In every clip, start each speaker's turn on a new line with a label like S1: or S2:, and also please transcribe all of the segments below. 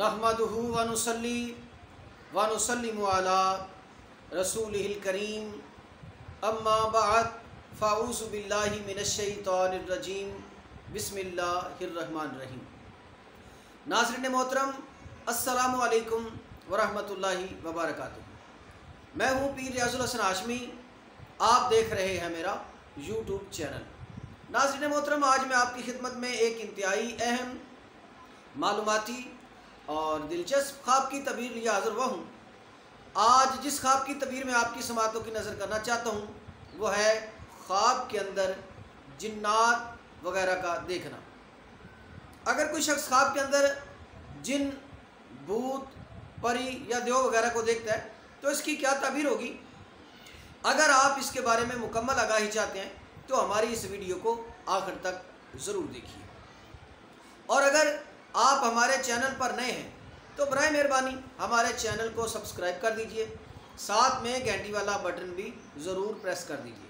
S1: नहमदुहु व नुसल्ली व नुसल्लिमु अला रसूलिहिल करीम अम्मा बअद फ़अऊज़ु बिल्लाहि मिनश शैतानिर रजीम बिस्मिल्लाहिर रहमानिर रहीम। नाज़रीन मोहतरम, अस्सलामु अलैकुम व रहमतुल्लाहि व बरकातुहू। मैं हूँ पीर रियाजुल हसन हाशमी। आप देख रहे हैं मेरा यूट्यूब चैनल। नाज़रीन मोहतरम, आज मैं आपकी खिदमत में एक इंतहाई अहम मालूमाती और दिलचस्प ख्वाब की तबीर लिए हाज़िर हुआ हूँ। आज जिस ख्वाब की तबीर में आपकी समातों की नज़र करना चाहता हूँ वो है ख्वाब के अंदर जिन्नात वगैरह का देखना। अगर कोई शख्स ख्वाब के अंदर जिन, भूत, परी या देव वगैरह को देखता है तो इसकी क्या तबीर होगी। अगर आप इसके बारे में मुकम्मल आगाही चाहते हैं तो हमारी इस वीडियो को आखिर तक ज़रूर देखिए। और अगर आप हमारे चैनल पर नए हैं तो बराए मेहरबानी हमारे चैनल को सब्सक्राइब कर दीजिए, साथ में घंटी वाला बटन भी ज़रूर प्रेस कर दीजिए।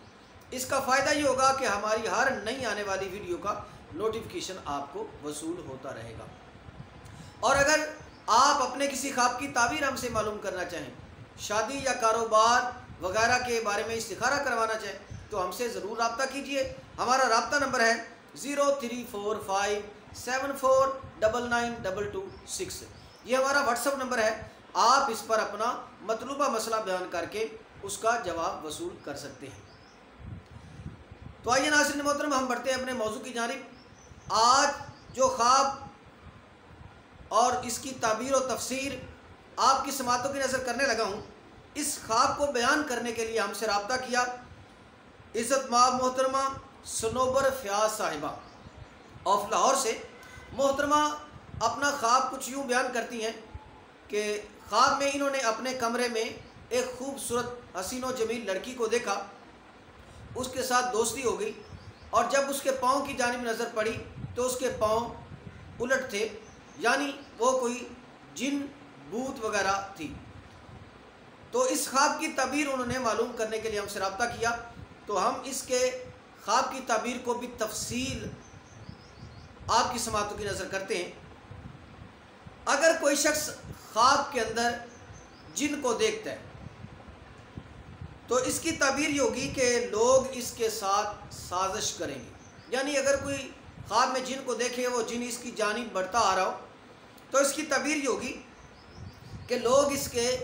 S1: इसका फ़ायदा ये होगा कि हमारी हर नई आने वाली वीडियो का नोटिफिकेशन आपको वसूल होता रहेगा। और अगर आप अपने किसी ख्वाब की ताबीर हमसे मालूम करना चाहें, शादी या कारोबार वगैरह के बारे में इस्तिखारा करवाना चाहें तो हमसे ज़रूर रब्ता कीजिए। हमारा रब्ता नंबर है 034574992226। ये हमारा व्हाट्सअप नंबर है। आप इस पर अपना मतलूबा मसला बयान करके उसका जवाब वसूल कर सकते हैं। तो आइए नाज़रीन मोहतरम, हम बढ़ते हैं अपने मौजू की जानिब। आज जो ख्वाब और इसकी ताबीर और तफसीर आपकी समातों की नज़र करने लगा हूँ, इस ख्वाब को बयान करने के लिए हमसे रब्ता किया इज़्ज़त माब मोहतरमा सनोबर फ़याज़ साहिबा ऑफ लाहौर से। मोहतरमा अपना ख्वाब कुछ यूँ बयान करती हैं कि ख्वाब में इन्होंने अपने कमरे में एक खूबसूरत हसीन व जमील लड़की को देखा, उसके साथ दोस्ती हो गई और जब उसके पाँव की जानिब नज़र पड़ी तो उसके पाँव उलट थे, यानी वो कोई जिन, भूत वगैरह थी। तो इस ख्वाब की ताबीर उन्होंने मालूम करने के लिए हमसे रब्ता किया। तो हम इसके ख्वाब की ताबीर को भी तफसील आपकी समातों की नज़र करते हैं। अगर कोई शख्स ख्वाब के अंदर जिन को देखता है तो इसकी ताबीर ये होगी कि लोग इसके साथ साजिश करेंगे। यानी अगर कोई ख्वाब में जिन को देखे, वो जिन इसकी जानिब बढ़ता आ रहा हो, तो इसकी ताबीर ये होगी कि लोग इसके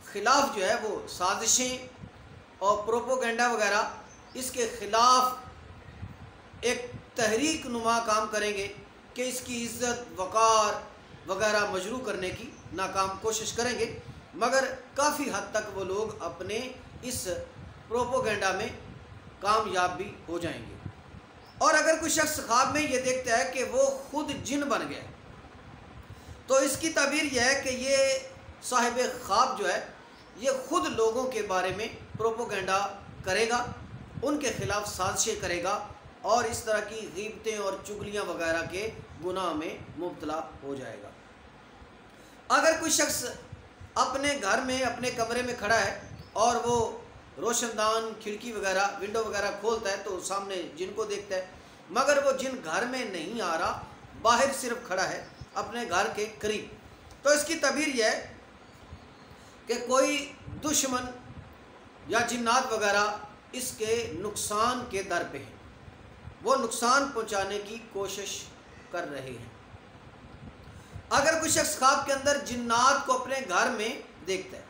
S1: ख़िलाफ़ जो है वो साजिशें और प्रोपोगंडा वगैरह इसके ख़िलाफ़ एक तहरीक नुमा काम करेंगे कि इसकी इज़्ज़त वक़ार वगैरह मजरू करने की नाकाम कोशिश करेंगे, मगर काफ़ी हद तक वो लोग अपने इस प्रोपोगंडा में कामयाब भी हो जाएंगे। और अगर कोई शख्स ख्वाब में ये देखता है कि वो ख़ुद जिन बन गया तो इसकी ताबीर यह है कि ये साहिब ख्वाब जो है ये ख़ुद लोगों के बारे में प्रोपोगंडा करेगा, उनके ख़िलाफ़ साजिशें करेगा और इस तरह की ग़ीबतें और चुगलियाँ वगैरह के गुनाह में मुब्तला हो जाएगा। अगर कोई शख्स अपने घर में अपने कमरे में खड़ा है और वो रोशनदान, खिड़की वगैरह, विंडो वगैरह खोलता है तो सामने जिन को देखता है, मगर वो जिन घर में नहीं आ रहा, बाहर सिर्फ खड़ा है अपने घर के करीब। तो इसकी ताबीर यह है कि कोई दुश्मन या जिन्नात वगैरह इसके नुकसान के दर पे हैं, वो नुकसान पहुंचाने की कोशिश कर रहे हैं। अगर कोई शख्स ख्वाब के अंदर जिन्नात को अपने घर में देखता है,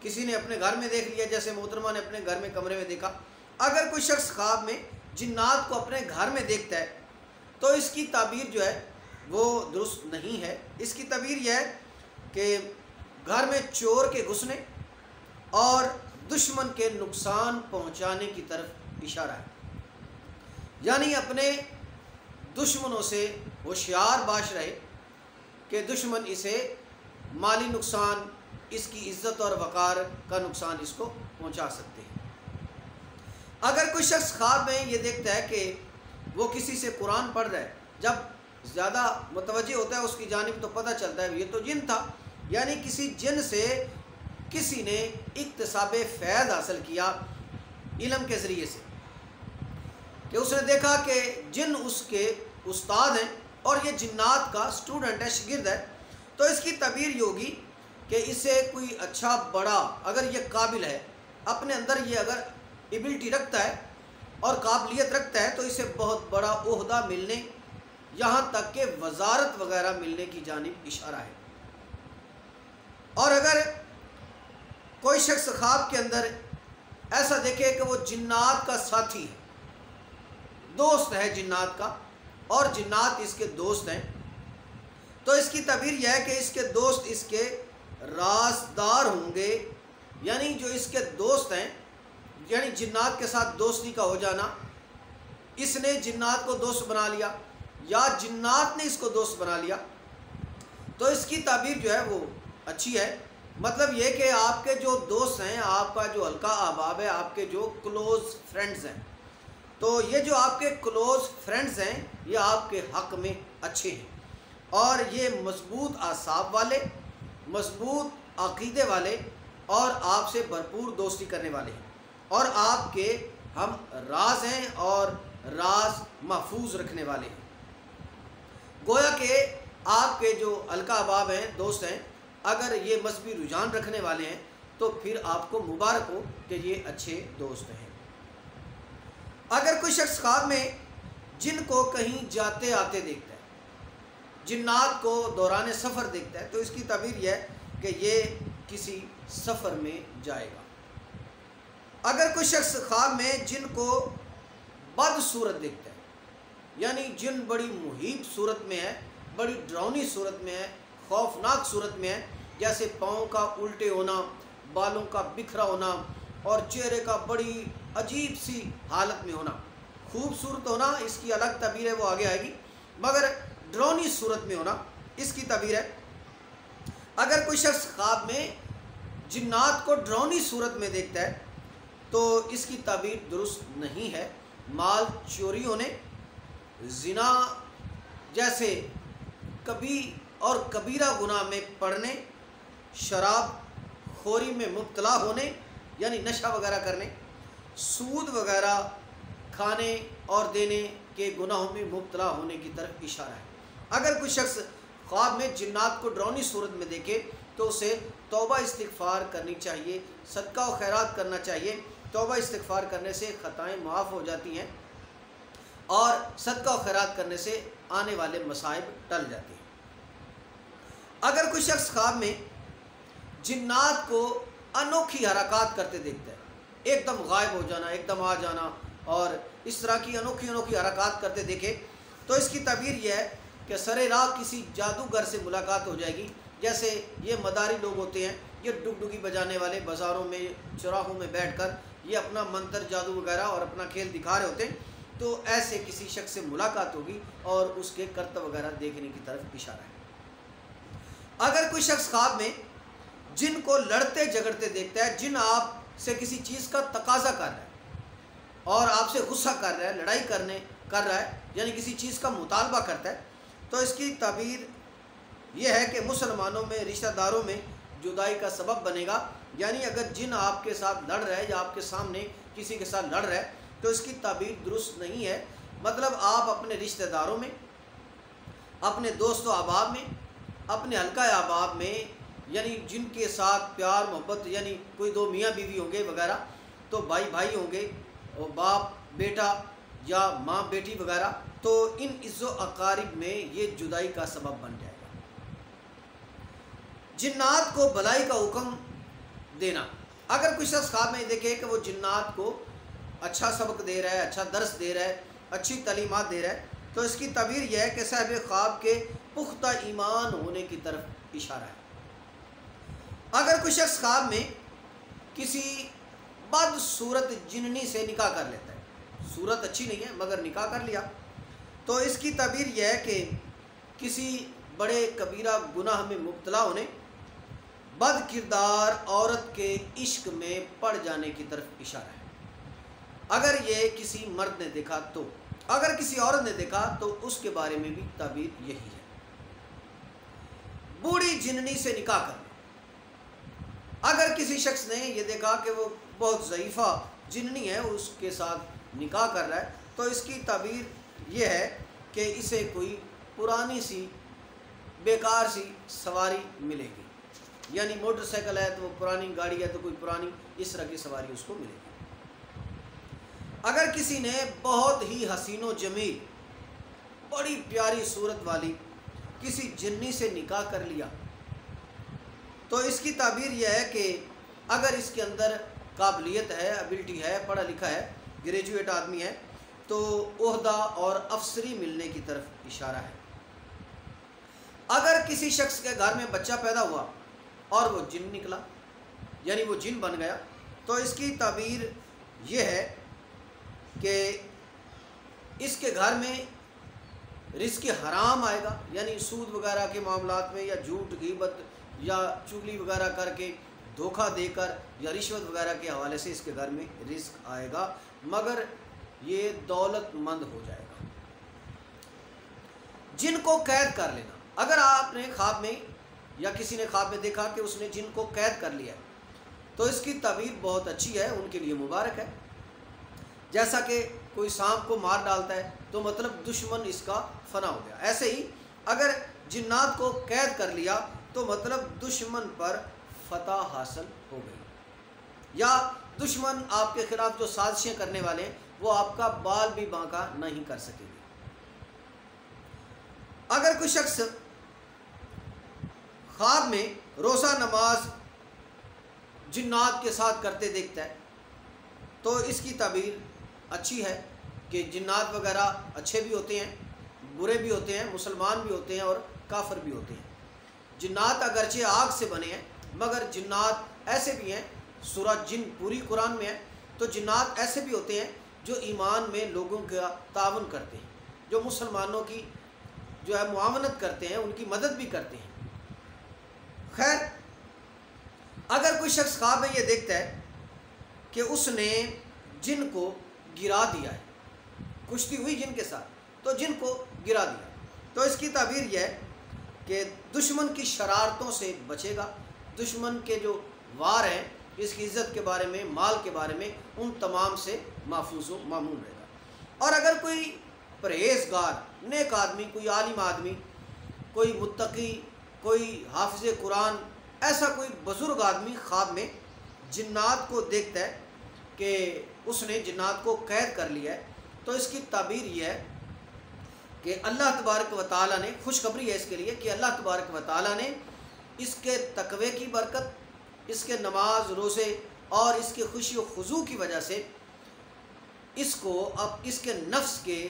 S1: किसी ने अपने घर में देख लिया, जैसे मोहतरमा ने अपने घर में कमरे में देखा, अगर कोई शख्स ख्वाब में जिन्नात को अपने घर में देखता है तो इसकी ताबीर जो है वो दुरुस्त नहीं है। इसकी ताबीर यह है कि घर में चोर के घुसने और दुश्मन के नुकसान पहुंचाने की तरफ इशारा है। यानी अपने दुश्मनों से होशियार बाश रहे कि दुश्मन इसे माली नुकसान, इसकी इज़्ज़त और वक़ार का नुकसान इसको पहुंचा सकते हैं। अगर कोई शख्स ख्वाब में ये देखता है कि वो किसी से कुरान पढ़ रहा है, जब ज़्यादा मुतवज्जे होता है उसकी जानिब तो पता चलता है ये तो जिन था, यानी किसी जिन से किसी ने इक्तसाबे फैज़ हासिल किया इल्म के ज़रिए से, कि उसने देखा कि जिन उसके उस्ताद हैं और ये जिन्नात का स्टूडेंट है, शागिर्द है, تو اس کی تعبیر یہ ہوگی کہ اسے کوئی اچھا بڑا، اگر یہ قابل ہے، اپنے اندر یہ اگر ایبلٹی رکھتا ہے اور قابلیت رکھتا ہے، تو اسے بہت بڑا عہدہ ملنے، یہاں تک کہ وزارت وغیرہ ملنے کی جانب اشارہ ہے۔ اور اگر کوئی شخص خواب کے اندر ایسا دیکھے کہ وہ جنات کا ساتھی ہے، دوست ہے جنات کا، اور جنات اس کے دوست ہیں، تو اس کی تعبیر یہ ہے کہ اس کے دوست اس کے رازدار ہوں گے، یعنی جو اس کے دوست ہیں، یعنی جنات کے ساتھ دوستی کا ہو جانا، اس نے جنات کو دوست بنا لیا یا جنات نے اس کو دوست بنا لیا، تو اس کی تعبیر جو ہے وہ اچھی ہے۔ مطلب یہ کہ آپ کے جو دوست ہیں، آپ کا جو حلقہ احباب ہے، آپ کے جو کلوز فرینڈز ہیں، تو یہ جو آپ کے کلوز فرینڈز ہیں یہ آپ کے حق میں اچھے ہیں، اور یہ مضبوط اعصاب والے، مضبوط عقیدے والے، اور آپ سے بھرپور دوستی کرنے والے ہیں، اور آپ کے ہم راز ہیں اور راز محفوظ رکھنے والے ہیں۔ گویا کہ آپ کے جو حلقہ احباب ہیں، دوست ہیں، اگر یہ مذہبی رجحان رکھنے والے ہیں تو پھر آپ کو مبارک ہو کہ یہ اچھے دوست ہیں۔ اگر کوئی شخص خواب میں جن کو کہیں جاتے آتے دیکھتا ہے، جنات کو دوران سفر دیکھتا ہے، تو اس کی تعبیر یہ ہے کہ یہ کسی سفر میں جائے گا۔ اگر کوئی شخص خواب میں جن کو بد صورت دیکھتا ہے، یعنی جن بڑی محیب صورت میں ہے، بڑی ڈراؤنی صورت میں ہے، خوفناک صورت میں ہے، جیسے پاؤں کا الٹے ہونا، بالوں کا بکھرا ہونا، اور چہرے کا بڑی عجیب سی حالت میں ہونا، خوبصورت ہونا اس کی الگ تعبیر ہے، وہ آگے آئے گی، مگر ڈراؤنی صورت میں ہونا اس کی تعبیر ہے۔ اگر کوئی شخص خواب میں جنات کو ڈراؤنی صورت میں دیکھتا ہے تو اس کی تعبیر درست نہیں ہے۔ مال چوری ہونے، زنا جیسے کبھی اور کبیرہ گناہ میں پڑنے، شراب خوری میں مبتلا ہونے یعنی نشہ وغیرہ کرنے، سود وغیرہ کھانے اور دینے کے گناہوں میں مبتلا ہونے کی طرف اشارہ ہے۔ اگر کوئی شخص خواب میں جنات کو ڈراؤنی صورت میں دیکھے تو اسے توبہ استغفار کرنی چاہیے، صدقہ و خیرات کرنا چاہیے۔ توبہ استغفار کرنے سے خطائیں معاف ہو جاتی ہیں اور صدقہ و خیرات کرنے سے آنے والے مصائب ٹل جاتے ہیں۔ اگر کوئی شخص خواب میں جنات کو انوکھی حرکات کرتے دیکھتا ہے، ایک دم غائب ہو جانا، ایک دم آ جانا، اور اس طرح کی انوکھی حرکات کرتے دیکھے، تو اس کی تعبیر یہ ہے کہ سرے راہ کسی جادوگر سے ملاقات ہو جائے گی۔ جیسے یہ مداری لوگ ہوتے ہیں، یہ ڈگڈگی بجانے والے، بازاروں میں چوراہوں میں بیٹھ کر یہ اپنا منتر جادو وغیرہ اور اپنا کھیل دکھا رہے ہوتے ہیں، تو ایسے کسی شخص سے ملاقات ہوگی اور اس کے کرتب وغیرہ دیکھنے کی طرف اشارہ ہے۔ اگر کوئی شخص خواب میں جن کو لڑتے جھگڑتے دیکھتا ہے، جن آپ سے کسی چیز کا تقاضا کر رہا ہے اور آپ سے غصہ کر رہا ہے، لڑائی کر رہا ہے، یعنی کسی چیز کا مطالبہ کرتا ہے، تو اس کی تعبیر یہ ہے کہ مسلمانوں میں، رشتہ داروں میں جدائی کا سبب بنے گا۔ یعنی اگر جن آپ کے ساتھ لڑ رہا ہے یا آپ کے سامنے کسی کے ساتھ لڑ رہا ہے تو اس کی تعبیر درست نہیں ہے۔ مطلب آپ اپنے رشتہ داروں میں، اپنے دوست و احباب میں، اپنے حلقہ احباب میں، یعنی جن کے ساتھ پیار محبت، یعنی کوئی دو میاں بیوی ہوں گے وغیرہ، تو بھائی بھائی ہوں گے، اور باپ بیٹا یا ماں بیٹی وغیرہ، تو ان عز و اقارب میں یہ جدائی کا سبب بن جائے گا۔ جنات کو بھلائی کا حکم دینا، اگر کوئی شخص خواب میں دیکھے کہ وہ جنات کو اچھا سبق دے رہا ہے، اچھا درس دے رہا ہے، اچھی تعلیمات دے رہا ہے، تو اس کی تعبیر یہ ہے کہ صاحب خواب کے پختہ ایمان ہونے کی طرف اشارہ ہے۔ اگر کوئی شخص خواب میں کسی بد صورت جننی سے نکاح کر لیتا ہے، صورت اچھی نہیں ہے مگر نکاح کر لیا، تو اس کی تعبیر یہ ہے کہ کسی بڑے کبیرہ گناہ میں مبتلا ہونے، بد کردار عورت کے عشق میں پڑ جانے کی طرف اشارہ ہے۔ اگر یہ کسی مرد نے دیکھا تو، اگر کسی عورت نے دیکھا تو اس کے بارے میں بھی تعبیر یہی ہے۔ بوڑھی جننی سے نکاح کرنا، اگر کسی شخص نے یہ دیکھا کہ وہ بہت ضعیفہ جننی ہے، اس کے ساتھ نکاح کر رہا ہے، تو اس کی تعبیر یہ ہے کہ اسے کوئی پرانی سی बेकार सी सवारी मिलेगी, यानी मोटरसाइकिल है तो वो पुरानी, गाड़ी है तो कोई पुरानी, इस तरह की सवारी उसको मिलेगी। अगर किसी ने बहुत ही हसीनो जमील, बड़ी प्यारी सूरत वाली किसी जिन्नी से निकाह कर लिया, तो इसकी ताबीर यह है कि अगर इसके अंदर काबिलियत है, एबिलिटी है, पढ़ा लिखा है, ग्रेजुएट आदमी है, तो ओहदा और अफसरी मिलने की तरफ इशारा है। अगर किसी शख्स के घर में बच्चा पैदा हुआ और वो जिन निकला, यानी वो जिन बन गया, तो इसकी ताबीर ये है कि इसके घर में रिस्क हराम आएगा, यानी सूद वगैरह के मामलात में, या झूठ गीबत या चुगली वगैरह करके, धोखा देकर या रिश्वत वगैरह के हवाले से इसके घर में रिस्क आएगा, मगर ये दौलतमंद हो जाएगा। जिन को कैद कर लेना, अगर आपने ख्वाब में या किसी ने ख्वाब में देखा कि उसने जिन को कैद कर लिया, तो इसकी ताबीर बहुत अच्छी है, उनके लिए मुबारक है। जैसा कि कोई सांप को मार डालता है तो मतलब दुश्मन इसका फना हो गया, ऐसे ही अगर जिन्नात को कैद कर लिया तो मतलब दुश्मन पर फतह हासिल हो गई, या दुश्मन आपके खिलाफ जो साजिशें करने वाले हैं वो आपका बाल भी बांका नहीं कर सकेंगे। अगर कोई शख्स ख्वाब में रोज़ा नमाज जिन्नात के साथ करते देखता है, तो इसकी ताबीर अच्छी है कि जिन्नात वगैरह अच्छे भी होते हैं, बुरे भी होते हैं, मुसलमान भी होते हैं और काफिर भी होते हैं। जिन्नात अगरचे आग से बने हैं, मगर जिन्नात ऐसे भी हैं, सूरह जिन पूरी कुरान में है, तो जिन्नात ऐसे भी होते हैं जो ईमान में लोगों का तावन करते हैं, जो मुसलमानों की जो है मुआवनत करते हैं, उनकी मदद भी करते हैं। खैर, अगर कोई शख्स ख्वाब में ये देखता है कि उसने जिन को गिरा दिया है, कुश्ती हुई जिन के साथ, तो जिन को गिरा दिया, तो इसकी ताबीर यह है कि दुश्मन की शरारतों से बचेगा, दुश्मन के जो वार हैं, इसकी इज़्ज़त के बारे में, माल के बारे में, उन तमाम से महफूज व मामून रहेगा। और अगर कोई परहेज़गार, नेक आदमी, कोई आलिम आदमी, कोई मुत्तकी, कोई हाफिज़ कुरान, ऐसा कोई बुज़ुर्ग आदमी ख्वाब में जिन्नात को देखता है कि उसने जिन्नात को कैद कर लिया है, तो इसकी ताबीर यह है कि अल्लाह तबारक व तआला ने, खुशखबरी है इसके लिए कि अल्लाह तबारक व तआला ने इसके तकवे की बरकत, इसके नमाज रोज़े और इसके खुशी व खुजू की वजह से इसको अब इसके नफ्स के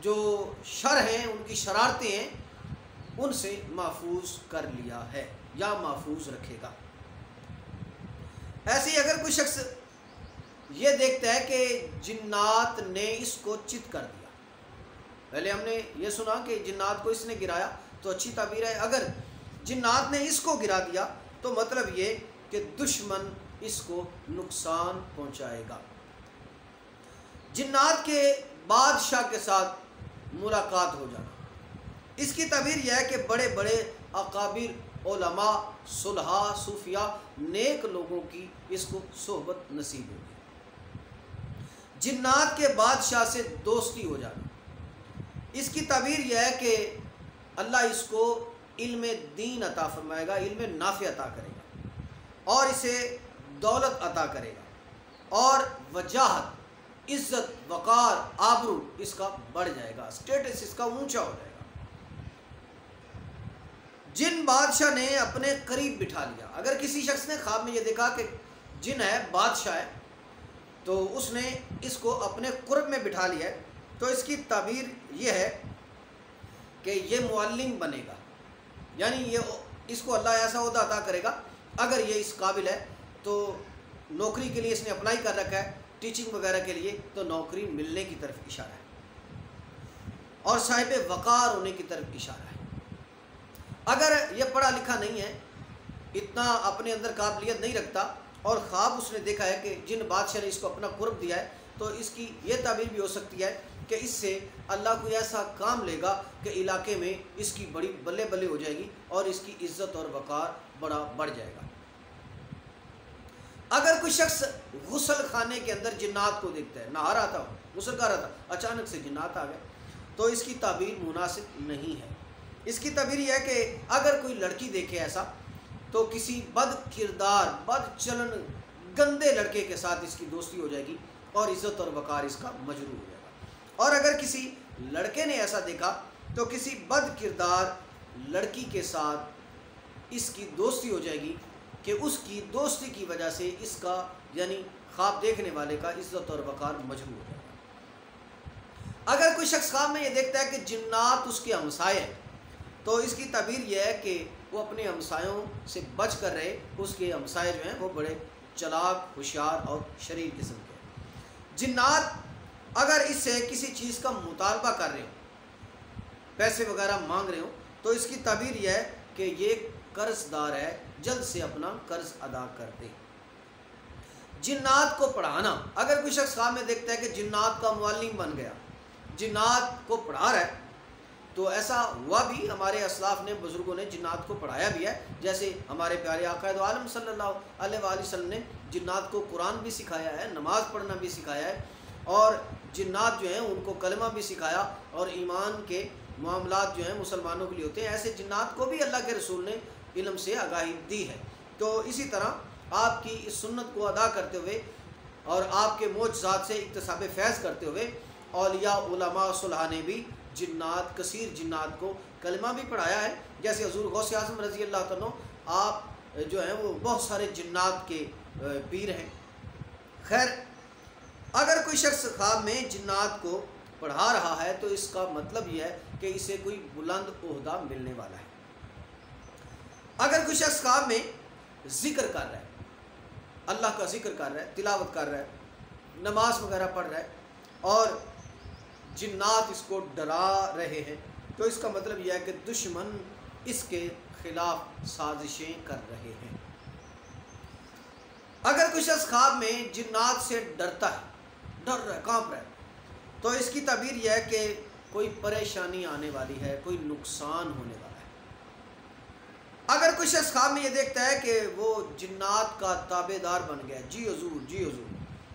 S1: जो शर हैं, उनकी शरारतें हैं, उनसे महफूज कर लिया है या महफूज रखेगा। ऐसे ही अगर कोई शख्स ये देखता है कि जिन्नात ने इसको चित कर दिया, पहले हमने ये सुना कि जिन्नात को इसने गिराया, तो अच्छी ताबीर है। अगर जिन्नात ने इसको गिरा दिया तो मतलब ये कि दुश्मन इसको नुकसान पहुंचाएगा। जिन्नात के बादशाह के साथ मुलाकात हो जाना, इसकी ताबीर यह है कि बड़े बड़े अकाबिर, उलमा, सुलहा, सूफिया, नेक लोगों की इसको सोहबत नसीब होगी। जिन्नात के बादशाह से दोस्ती हो जाना, इसकी ताबीर यह है कि अल्लाह इसको इल्म दीन अता फरमाएगा, इल्म नाफ़े अता करेगा और इसे दौलत अता करेगा और वजाहत, इज़्ज़त, वक़ार, आबरू इसका बढ़ जाएगा, स्टेटस इसका ऊंचा हो जाएगा। जिन बादशाह ने अपने करीब बिठा लिया, अगर किसी शख्स ने ख्वाब में ये देखा कि जिन है बादशाह है, तो उसने इसको अपने कुर्ब में बिठा लिया है, तो इसकी ताबीर ये है कि ये मुअल्लिम बनेगा, यानी ये इसको अल्लाह ऐसा ओहदा अता करेगा, अगर ये इस काबिल है तो नौकरी के लिए इसने अप्लाई कर रखा है, टीचिंग वगैरह के लिए, तो नौकरी मिलने की तरफ इशारा है और साहिब वक़ार होने की तरफ इशारा है। अगर ये पढ़ा लिखा नहीं है, इतना अपने अंदर काबिलियत नहीं रखता और ख्वाब उसने देखा है कि जिन बादशाह ने इसको अपना कुर्ब दिया है, तो इसकी ये ताबीर भी हो सकती है कि इससे अल्लाह कोई ऐसा काम लेगा कि इलाके में इसकी बड़ी बल्ले बल्ले हो जाएगी और इसकी इज़्ज़त और वक़ार बड़ा बढ़ जाएगा। अगर कोई शख्स गुस्ल खाने के अंदर जिन्नात को देखता है, नहा रहा था, गुस्ल कर रहा था, अचानक से जिन्नात आ गए, तो इसकी ताबीर मुनासिब नहीं है। اس کی تعبیر یہ ہے کہ اگر کوئی لڑکی دیکھے ایسا تو کسی بد کردار بد چلن گندے لڑکے کے ساتھ اس کی دوستی ہو جائے گی اور عزت اور وقار اس کا مجروح ہو جائے گا۔ اور اگر کسی لڑکے نے ایسا دیکھا تو کسی بد کردار لڑکی کے ساتھ اس کی دوستی ہو جائے گی کہ اس کی دوستی کی وجہ سے اس کا یعنی خواب دیکھنے والے کا عزت اور وقار مجروح ہو جائے گا۔ اگر کوئی شخص خواب میں یہ دیکھتا ہے کہ جنات اس کے ہمسائے ہیں تو اس کی تعبیر یہ ہے کہ وہ اپنے ہمسایوں سے بچ کر رہے، اس کے ہمسائے جو ہیں وہ بڑے چلاک، ہوشیار اور شریر قسم کے ہیں۔ جنات اگر اس سے کسی چیز کا مطالبہ کر رہے ہوں، پیسے وغیرہ مانگ رہے ہوں، تو اس کی تعبیر یہ ہے کہ یہ قرض دار ہے، جلد سے اپنا قرض ادا کر دے۔ جنات کو پڑھانا، اگر کوئی شخص خواب میں دیکھتا ہے کہ جنات کا معلم بن گیا، جنات کو پڑھا رہا ہے، تو ایسا ہوا بھی، ہمارے اسلاف نے بزرگوں نے جنات کو پڑھایا بھی ہے، جیسے ہمارے پیارے آقا دو عالم صلی اللہ علیہ وآلہ وسلم نے جنات کو قرآن بھی سکھایا ہے، نماز پڑھنا بھی سکھایا ہے، اور جنات جو ہیں ان کو کلمہ بھی سکھایا، اور ایمان کے معاملات جو ہیں مسلمانوں کے لیے ہوتے ہیں، ایسے جنات کو بھی اللہ کے رسول نے علم سے آگاہی دی ہے۔ تو اسی طرح آپ کی اس سنت کو ادا کرتے ہوئے اور آپ کے معجزات سے اکتساب فیض کرتے ہوئے اولیاء علماء صلحاء نے بھی جنات، کثیر جنات کو کلمہ بھی پڑھایا ہے، جیسے حضور غوث اعظم رضی اللہ عنہ آپ جو ہیں وہ بہت سارے جنات کے پیر ہیں۔ خیر، اگر کوئی شخص خواب میں جنات کو پڑھا رہا ہے تو اس کا مطلب یہ ہے کہ اسے کوئی بلند عہدہ ملنے والا ہے۔ اگر کوئی شخص خواب میں ذکر کر رہا ہے، اللہ کا ذکر کر رہا ہے، تلاوت کر رہا ہے، نماز وغیرہ پڑھ رہا ہے، اور جنات اس کو ڈرا رہے ہیں، تو اس کا مطلب یہ ہے کہ دشمن اس کے خلاف سازشیں کر رہے ہیں۔ اگر کوئی شخص خواب میں جنات سے ڈرتا ہے، ڈر رہا ہے، کانپ رہا ہے، تو اس کی تعبیر یہ ہے کہ کوئی پریشانی آنے والی ہے، کوئی نقصان ہونے والا ہے۔ اگر کوئی شخص خواب میں یہ دیکھتا ہے کہ وہ جنات کا تابع دار بن گیا ہے، جی حضور جی حضور،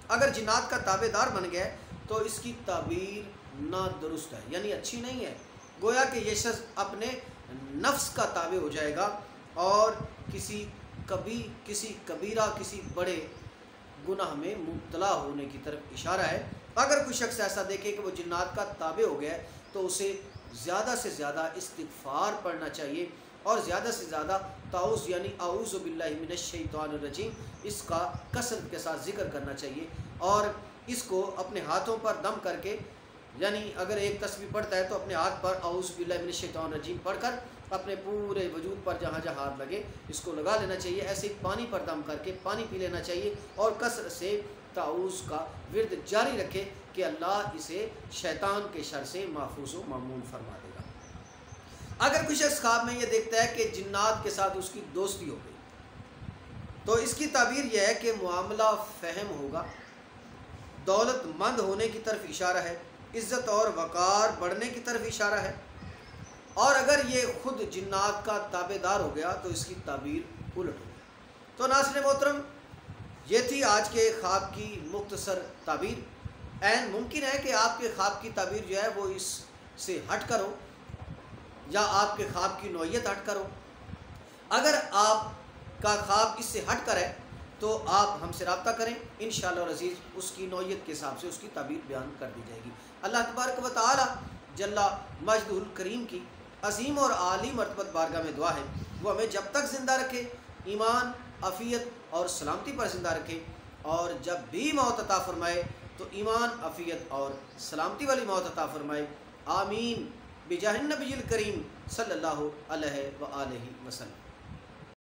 S1: اگر جنات کا تابع دار بن گیا ہے تو اس کی تعبیر نادرست ہے، یعنی اچھی نہیں ہے۔ گویا کہ یہ شخص اپنے نفس کا تابع ہو جائے گا اور کسی کبیرہ، کسی بڑے گناہ میں مبتلا ہونے کی طرف اشارہ ہے۔ اگر کوئی شخص ایسا دیکھے کہ وہ جنات کا تابع ہو گیا ہے تو اسے زیادہ سے زیادہ استغفار پڑھنا چاہیے اور زیادہ سے زیادہ تعوذ یعنی اعوذ باللہ من الشیطان الرجیم اس کا کثرت کے ساتھ ذکر کرنا چاہیے، اور اس کو اپنے ہاتھوں پر دم کر کے، یعنی اگر ایک تسبیح پڑھتا ہے تو اپنے ہاتھ پر اعوذ باللہ من الشیطان الرجیم پڑھ کر اپنے پورے وجود پر جہاں جہاں ہاتھ لگے اس کو لگا لینا چاہیے، ایسے ہی پانی پر دم کر کے پانی پی لینا چاہیے، اور کثرت سے تعوذ کا ورد جاری رکھے کہ اللہ اسے شیطان کے شر سے محفوظ و مامون فرما دے گا۔ اگر کوئی شخص خواب میں یہ دیکھتا ہے کہ جنات کے ساتھ اس کی دوستی ہو گئی تو اس کی تعبیر یہ ہے کہ معاملہ فہم ہوگا، دولت مند ہونے کی طرف اشارہ ہے، عزت اور وقار بڑھنے کی طرف اشارہ ہے، اور اگر یہ خود جنات کا تابع دار ہو گیا تو اس کی تعبیر الٹ ہوگی۔ تو ناظرین محترم، یہ تھی آج کے خواب کی مختصر تعبیر۔ عین ممکن ہے کہ آپ کے خواب کی تعبیر جو ہے وہ اس سے ہٹ کر ہو، یا آپ کے خواب کی نوعیت ہٹ کر ہو۔ اگر آپ کا خواب اس سے ہٹ کر ہے تو آپ ہم سے رابطہ کریں، انشاءاللہ العزیز اس کی نوعیت کے حساب سے اس کی تعبیر بیان کر دی جائے گی۔ اللہ تبارک و تعالی جل مجدہ الکریم کی عظیم اور عالی مرتبت بارگاہ میں دعا ہے وہ ہمیں جب تک زندہ رکھے، ایمان، عافیت اور سلامتی پر زندہ رکھے، اور جب بھی موت عطا فرمائے تو ایمان، عافیت اور سلامتی والی موت عطا فرمائے۔ آمین بجاہ النبی الکریم صلی اللہ علیہ وآلہ وسلم۔